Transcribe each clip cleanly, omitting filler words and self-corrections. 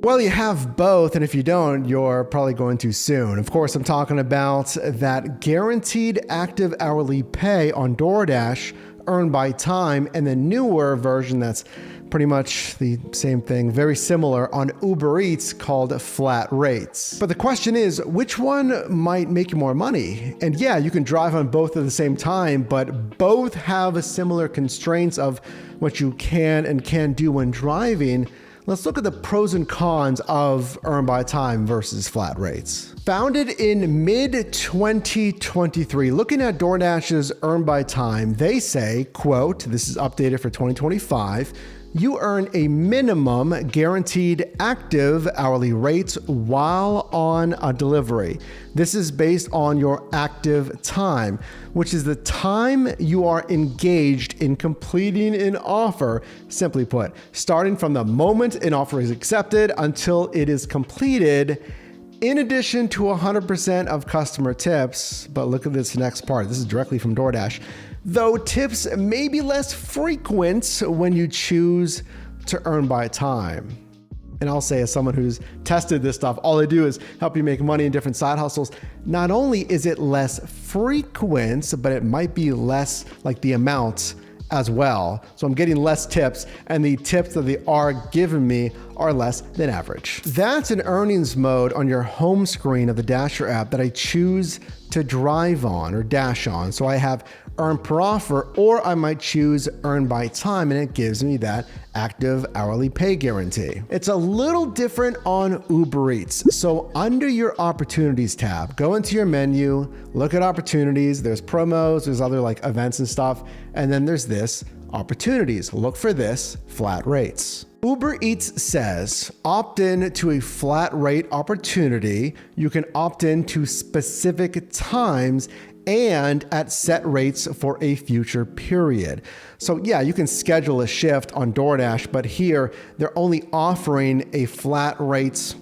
Well, you have both, and if you don't, you're probably going to soon. Of course, I'm talking about that guaranteed active hourly pay on DoorDash, earned by time, and the newer version that's pretty much the same thing, very similar, on Uber Eats called flat rates. But the question is, which one might make you more money? And yeah, you can drive on both at the same time, but both have similar constraints of what you can and can't do when driving. Let's look at the pros and cons of earn by time versus flat rates. Founded in mid-2023, looking at DoorDash's earn by time, they say, quote, this is updated for 2025, you earn a minimum guaranteed active hourly rate while on a delivery. This is based on your active time, which is the time you are engaged in completing an offer. Simply put, starting from the moment an offer is accepted until it is completed, in addition to 100% of customer tips. But look at this next part. This is directly from DoorDash. Though tips may be less frequent when you choose to earn by time. And I'll say, as someone who's tested this stuff, all they do is help you make money in different side hustles. Not only is it less frequent, but it might be less, like the amount as well. So I'm getting less tips, and the tips that they are giving me are less than average. That's an earnings mode on your home screen of the Dasher app that I choose to drive on or dash on. So I have earn per offer, or I might choose earn by time, and it gives me that active hourly pay guarantee. It's a little different on Uber Eats. So under your opportunities tab, go into your menu, look at opportunities. There's promos, there's other like events and stuff. And then there's this opportunities. Look for this flat rates. Uber Eats says, opt in to a flat rate opportunity. You can opt in to specific times and at set rates for a future period. So yeah, you can schedule a shift on DoorDash, but here they're only offering a flat rates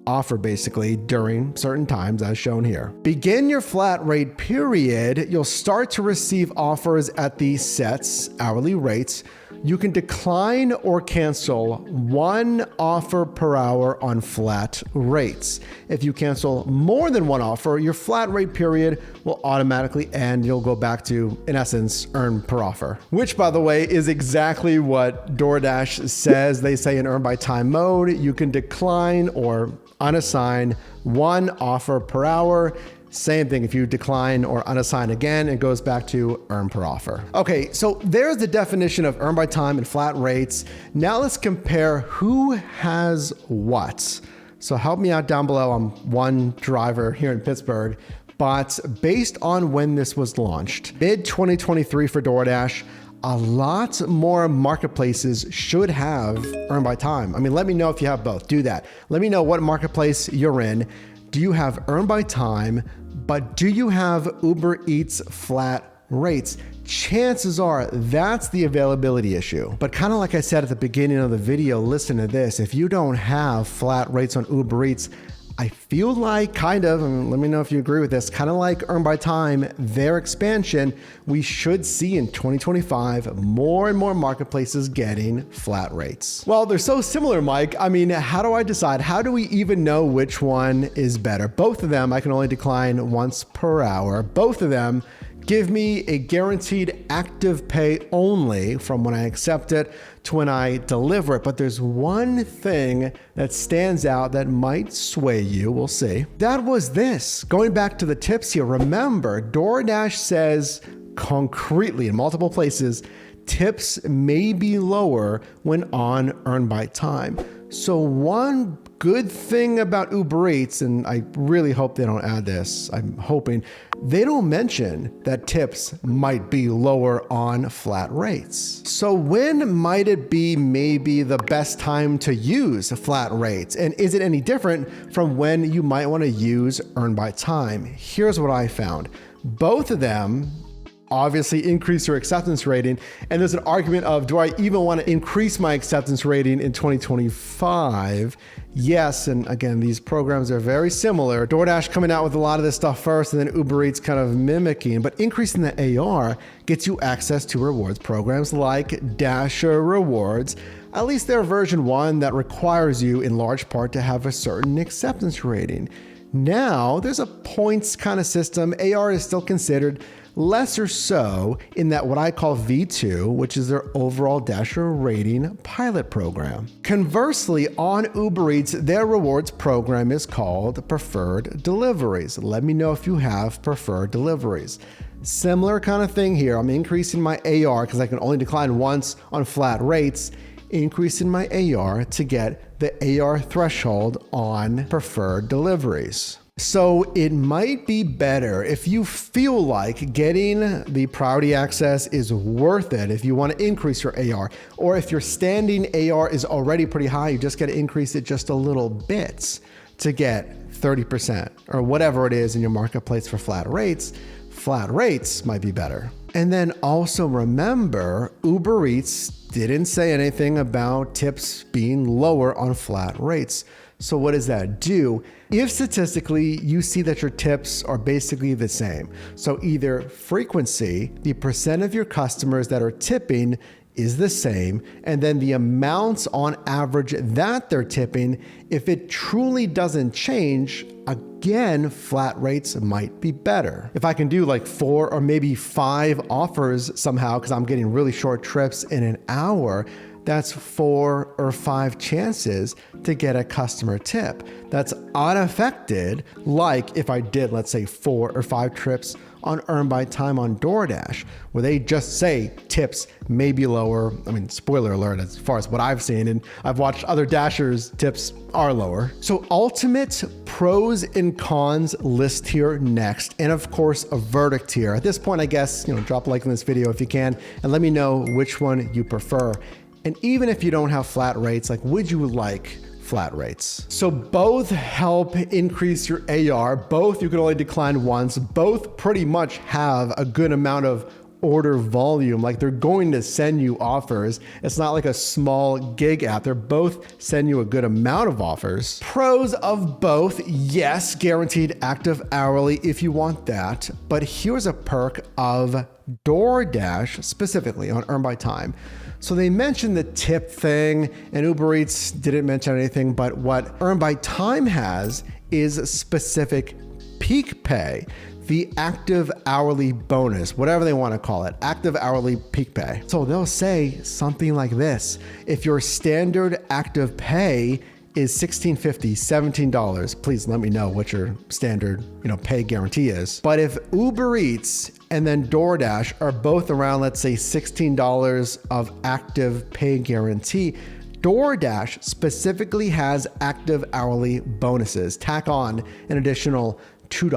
offer basically during certain times as shown here. Begin your flat rate period. You'll start to receive offers at the sets hourly rates. You can decline or cancel one offer per hour on flat rates. If you cancel more than one offer, your flat rate period will automatically end. You'll go back to, in essence, earn per offer, which by the way is exactly what DoorDash says. They say in earn by time mode, you can decline or unassign one offer per hour. Same thing, if you decline or unassign again, it goes back to earn per offer. Okay, so there's the definition of earn by time and flat rates. Now let's compare who has what. So help me out down below. I'm one driver here in Pittsburgh, but based on when this was launched, mid-2023 for DoorDash, a lot more marketplaces should have earn by time. I mean, let me know if you have both. Do that. Let me know what marketplace you're in. Do you have earn by time, but do you have Uber Eats flat rates? Chances are that's the availability issue. But kind of like I said at the beginning of the video, listen to this. If you don't have flat rates on Uber Eats, I feel like kind of, and let me know if you agree with this, kind of like earn by time, their expansion, we should see in 2025 more and more marketplaces getting flat rates. Well, they're so similar, Mike. I mean, how do I decide? How do we even know which one is better? Both of them, I can only decline once per hour. Both of them give me a guaranteed active pay only from when I accept it to when I deliver it. But there's one thing that stands out that might sway you. We'll see. That was this. Going back to the tips here, remember, DoorDash says concretely in multiple places, tips may be lower when on earn by time. So one good thing about Uber Eats, and I really hope they don't add this, I'm hoping, they don't mention that tips might be lower on flat rates. So when might it be maybe the best time to use flat rates? And is it any different from when you might want to use earn by time? Here's what I found. Both of them obviously increase your acceptance rating. And there's an argument of, do I even want to increase my acceptance rating in 2025? Yes, and again, these programs are very similar. DoorDash coming out with a lot of this stuff first, and then Uber Eats kind of mimicking. But increasing the AR gets you access to rewards programs like Dasher Rewards, at least their version 1 that requires you in large part to have a certain acceptance rating. Now, there's a points kind of system. AR is still considered lesser so in that what I call V2, which is their overall Dasher rating pilot program. Conversely, on Uber Eats, their rewards program is called Preferred Deliveries. Let me know if you have preferred deliveries. Similar kind of thing here. I'm increasing my AR because I can only decline once on flat rates, increasing my AR to get the AR threshold on preferred deliveries. So it might be better if you feel like getting the priority access is worth it, if you want to increase your AR, or if your standing AR is already pretty high, you just got to increase it just a little bit to get 30% or whatever it is in your marketplace for flat rates might be better. And then also remember, Uber Eats didn't say anything about tips being lower on flat rates. So what does that do? If statistically you see that your tips are basically the same, so either frequency, the percent of your customers that are tipping is the same, and then the amounts on average that they're tipping, if it truly doesn't change, again, flat rates might be better. If I can do like 4 or maybe 5 offers somehow, because I'm getting really short trips in an hour, that's 4 or 5 chances to get a customer tip. That's unaffected, like if I did, let's say 4 or 5 trips on Earn by Time on DoorDash, where they just say tips may be lower. I mean, spoiler alert, as far as what I've seen, and I've watched other Dashers, tips are lower. So ultimate pros and cons list here next, and of course a verdict here. At this point, I guess, drop a like on this video if you can, and let me know which one you prefer. And even if you don't have flat rates, like, would you like flat rates? So both help increase your AR, both you can only decline once, both pretty much have a good amount of order volume. Like, they're going to send you offers. It's not like a small gig app. They're both send you a good amount of offers. Pros of both, yes, guaranteed active hourly if you want that. But here's a perk of DoorDash specifically on Earn by Time. So they mentioned the tip thing, and Uber Eats didn't mention anything, but what Earn by Time has is specific peak pay, the active hourly bonus, whatever they want to call it, active hourly peak pay. So they'll say something like this: if your standard active pay is $16.50, $17, please let me know what your standard, pay guarantee is. But if Uber Eats and then DoorDash are both around, let's say $16 of active pay guarantee, DoorDash specifically has active hourly bonuses. Tack on an additional $2,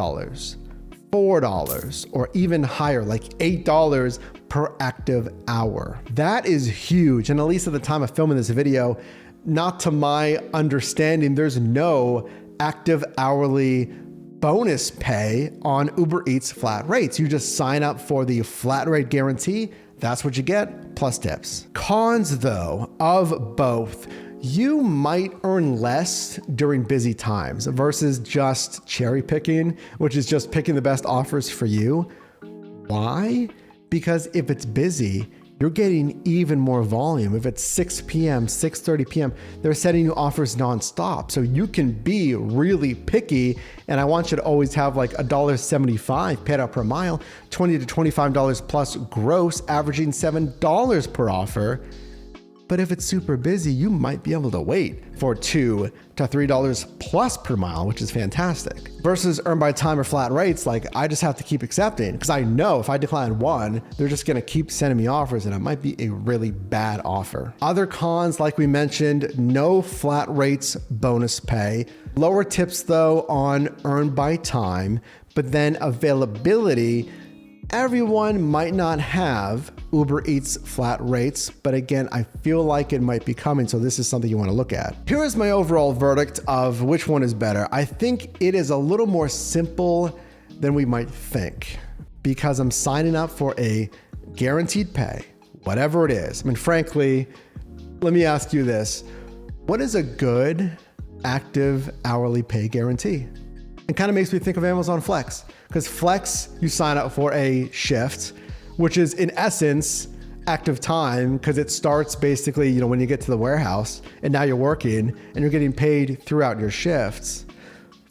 $4, or even higher, like $8 per active hour. That is huge. And at least at the time of filming this video, not to my understanding, there's no active hourly bonus pay on Uber Eats flat rates. You just sign up for the flat rate guarantee. That's what you get, plus tips. Cons, though, of both: you might earn less during busy times versus just cherry picking, which is just picking the best offers for you. Why? Because if it's busy, you're getting even more volume. If it's 6 p.m., 6:30 p.m., they're sending you offers nonstop. So you can be really picky. And I want you to always have like $1.75 paid out per mile, $20 to $25 plus gross, averaging $7 per offer. But if it's super busy, you might be able to wait for $2 to $3 plus per mile, which is fantastic. Versus Earn by Time or flat rates, like, I just have to keep accepting because I know if I decline one, they're just going to keep sending me offers, and it might be a really bad offer. Other cons, like we mentioned, no flat rates bonus pay. Lower tips, though, on Earn by Time, but then availability. Everyone might not have Uber Eats flat rates, but again, I feel like it might be coming, so this is something you want to look at. Here is my overall verdict of which one is better. I think it is a little more simple than we might think. because I'm signing up for a guaranteed pay, whatever it is. I mean, frankly, let me ask you this. What is a good active hourly pay guarantee? It kind of makes me think of Amazon Flex, because Flex, you sign up for a shift, which is in essence active time, because it starts basically, when you get to the warehouse and now you're working and you're getting paid throughout your shifts.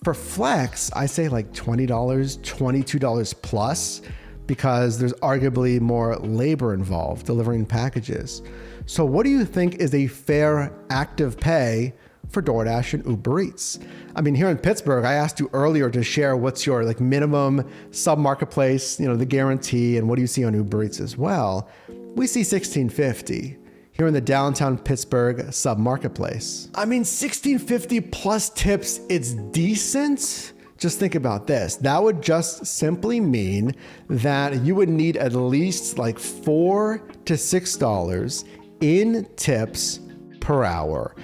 For Flex, I say like $20, $22 plus, because there's arguably more labor involved delivering packages. So what do you think is a fair active pay for DoorDash and Uber Eats? I mean, here in Pittsburgh, I asked you earlier to share what's your minimum sub marketplace, the guarantee, and what do you see on Uber Eats as well? We see $16.50 here in the downtown Pittsburgh sub marketplace. I mean, $16.50 plus tips, it's decent. Just think about this. That would just simply mean that you would need at least like $4 to $6 in tips per hour.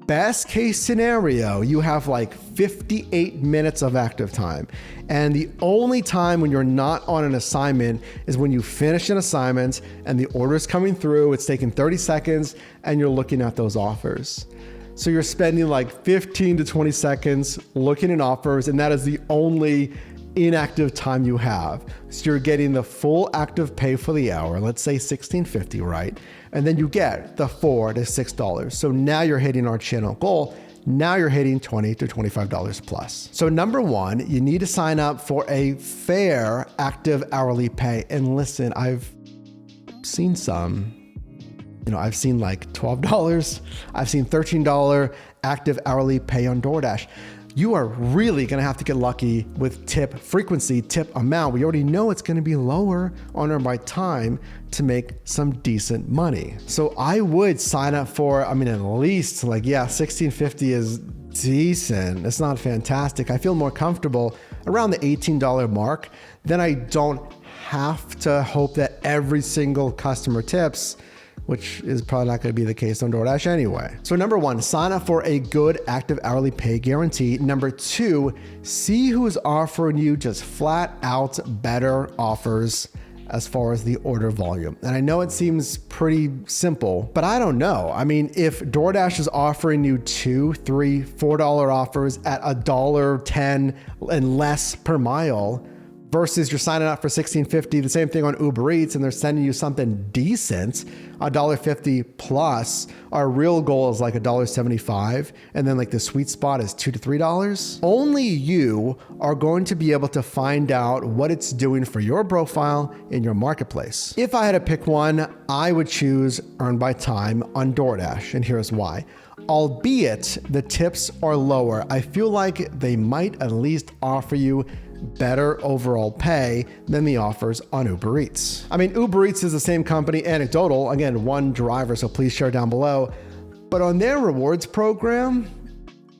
Best case scenario, you have like 58 minutes of active time. And the only time when you're not on an assignment is when you finish an assignment and the order is coming through, it's taking 30 seconds and you're looking at those offers. So you're spending like 15 to 20 seconds looking at offers, and that is the only inactive time you have. So you're getting the full active pay for the hour, let's say $16.50, right? And then you get the $4 to $6. So now you're hitting our channel goal. Now you're hitting $20 to $25 plus. So number one, you need to sign up for a fair active hourly pay. And listen, I've seen some, I've seen like $12. I've seen $13 active hourly pay on DoorDash. You are really going to have to get lucky with tip frequency, tip amount. We already know it's going to be lower on Earn by Time to make some decent money. So I would sign up for, at least $16.50 is decent. It's not fantastic. I feel more comfortable around the $18 mark. Then I don't have to hope that every single customer tips, which is probably not going to be the case on DoorDash anyway. So number one, sign up for a good active hourly pay guarantee. Number two, see who's offering you just flat out better offers as far as the order volume. And I know it seems pretty simple, but I don't know. If DoorDash is offering you $2, $3, $4 offers at $1.10 and less per mile, versus you're signing up for $16.50, the same thing on Uber Eats, and they're sending you something decent, $1.50 plus. Our real goal is like $1.75, and then like the sweet spot is $2 to $3. Only you are going to be able to find out what it's doing for your profile in your marketplace. If I had to pick one, I would choose Earn by Time on DoorDash, and here's why. Albeit the tips are lower, I feel like they might at least offer you better overall pay than the offers on Uber Eats. Uber Eats is the same company, anecdotal, again, one driver, so please share down below. But on their rewards program,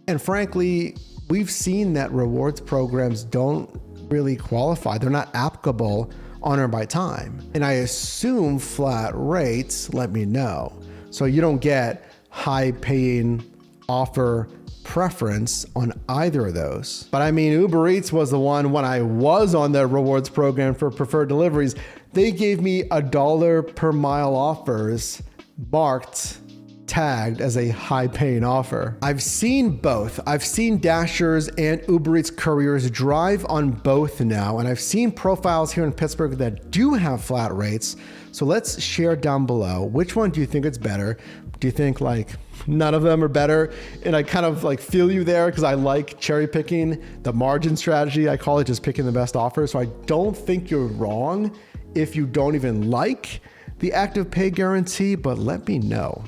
and frankly, we've seen that rewards programs don't really qualify. They're not applicable on Earn by Time. And I assume flat rates, let me know. So you don't get high paying offer preference on either of those. But Uber Eats was the one when I was on the rewards program for preferred deliveries. They gave me $1 per mile offers marked, tagged as a high paying offer. I've seen both. I've seen Dashers and Uber Eats couriers drive on both now, and I've seen profiles here in Pittsburgh that do have flat rates. So let's share down below. Which one do you think is better? Do you think none of them are better? And I kind of feel you there, because I like cherry picking the margin strategy. I call it just picking the best offer. So I don't think you're wrong if you don't even like the active pay guarantee, but let me know.